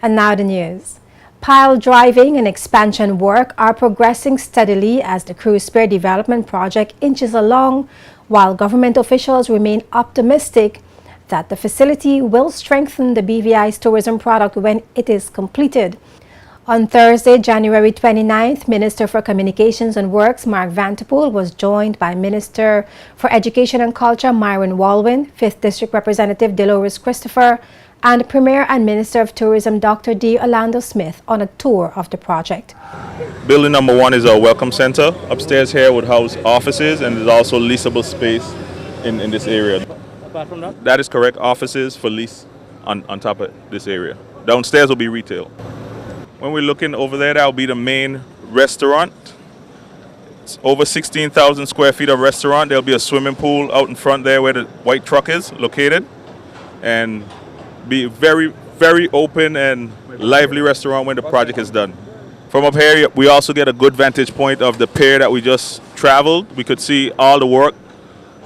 And now the news. Pile driving and expansion work are progressing steadily as the cruise pier development project inches along, while government officials remain optimistic that the facility will strengthen the BVI's tourism product when it is completed. On Thursday, January 29th, Minister for Communications and Works Mark Vanterpool was joined by Minister for Education and Culture Myron Walwyn, 5th District Representative Dolores Christopher, and Premier and Minister of Tourism Dr. D. Orlando Smith on a tour of the project. Building number 1 is our welcome center. Upstairs here would house offices, and there's also leasable space in this area. Apart from that? That is correct, offices for lease on top of this area. Downstairs will be retail. When we're looking over there, that'll be the main restaurant. It's over 16,000 square feet of restaurant. There'll be a swimming pool out in front there where the white truck is located, and be very, very open and lively restaurant when the project is done. From up here, we also get a good vantage point of the pier that we just traveled. We could see all the work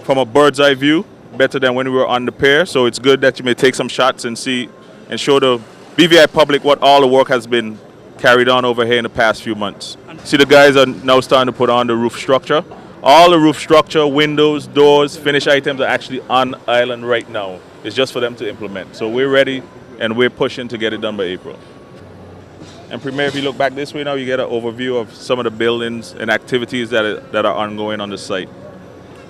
from a bird's eye view, better than when we were on the pier. So it's good that you may take some shots and see and show the BVI public what all the work has been carried on over here in the past few months. See, the guys are now starting to put on the roof structure. All the roof structure, windows, doors, finished items are actually on island right now. It's just for them to implement. So we're ready and we're pushing to get it done by April. And Premier, if you look back this way now, you get an overview of some of the buildings and activities that are ongoing on the site.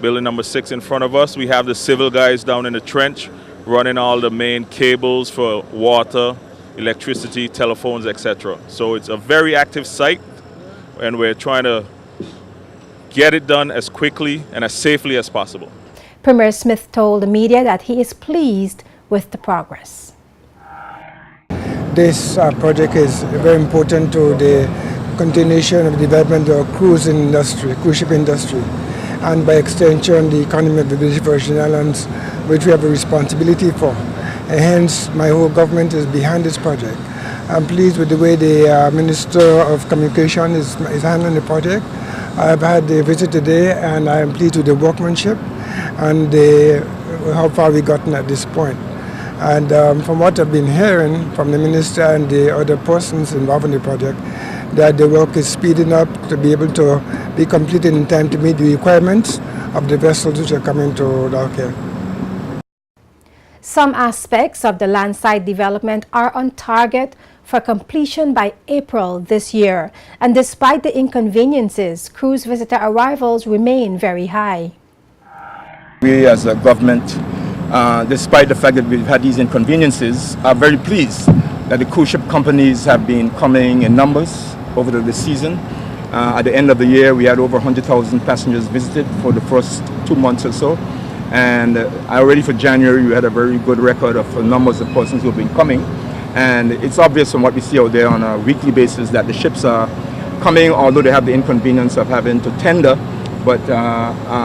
Building number 6 in front of us, we have the civil guys down in the trench running all the main cables for water, electricity, telephones, etc. So it's a very active site, and we're trying to get it done as quickly and as safely as possible. Premier Smith told the media that he is pleased with the progress. This project is very important to the continuation of development of cruise industry, cruise ship industry, and by extension the economy of the British Virgin Islands, which we have a responsibility for. And hence, my whole government is behind this project. I'm pleased with the way the Minister of Communication is handling the project. I've had a visit today, and I am pleased with the workmanship and how far we've gotten at this point. And from what I've been hearing from the Minister and the other persons involved in the project, that the work is speeding up to be able to be completed in time to meet the requirements of the vessels which are coming to dock here. Some aspects of the landside development are on target for completion by April this year, and despite the inconveniences, cruise visitor arrivals remain very high. We as a government, despite the fact that we've had these inconveniences, are very pleased that the cruise ship companies have been coming in numbers over the season. At the end of the year, we had over 100,000 passengers visited for the first 2 months or so. And already for January, we had a very good record of numbers of persons who have been coming. And it's obvious from what we see out there on a weekly basis that the ships are coming, although they have the inconvenience of having to tender. But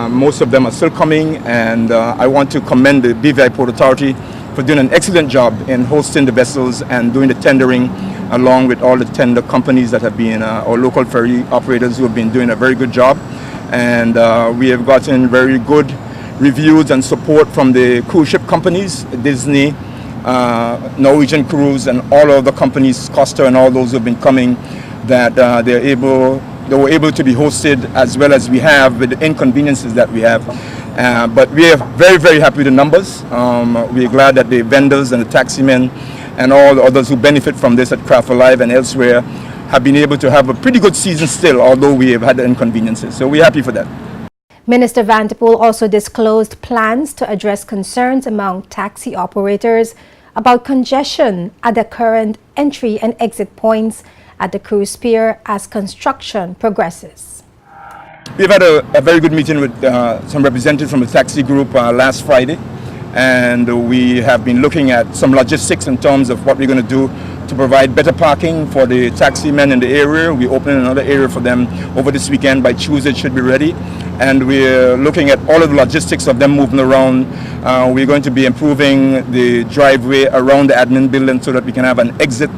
most of them are still coming, and I want to commend the BVI Port Authority for doing an excellent job in hosting the vessels and doing the tendering, along with all the tender companies that have been, or local ferry operators who have been doing a very good job. And we have gotten very good reviews and support from the cruise ship companies, Disney, Norwegian Cruise, and all of the companies, Costa and all those who have been coming, that they were able to be hosted as well as we have with the inconveniences that we have. But we are very, very happy with the numbers. We are glad that the vendors and the taximen and all the others who benefit from this at Craft Alive and elsewhere have been able to have a pretty good season still, although we have had the inconveniences. So we're happy for that. Minister Vanterpool also disclosed plans to address concerns among taxi operators about congestion at the current entry and exit points at the cruise pier as construction progresses. We've had a very good meeting with some representatives from the taxi group last Friday, and we have been looking at some logistics in terms of what we're going to do to provide better parking for the taxi men in the area. We're opening another area for them over this weekend. By Tuesday it should be ready, and we're looking at all of the logistics of them moving around. We're going to be improving the driveway around the admin building so that we can have an exit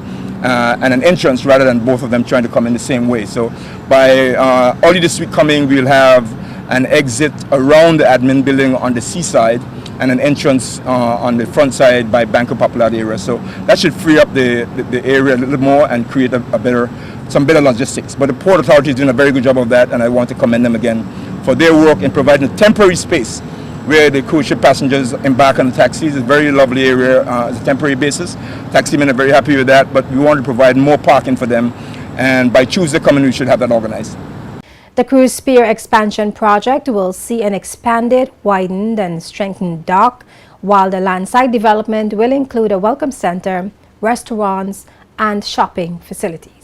and an entrance rather than both of them trying to come in the same way. So by early this week coming, we'll have an exit around the admin building on the seaside, and an entrance on the front side by Banco Popular area. So that should free up the area a little more and create some better logistics. But the Port Authority is doing a very good job of that, and I want to commend them again for their work in providing a temporary space where the cruise ship passengers embark on the taxis. It's a very lovely area as a temporary basis. Taximen are very happy with that, but we want to provide more parking for them, and by Tuesday coming we should have that organized. The cruise pier expansion project will see an expanded, widened and strengthened dock, while the landside development will include a welcome center, restaurants and shopping facilities.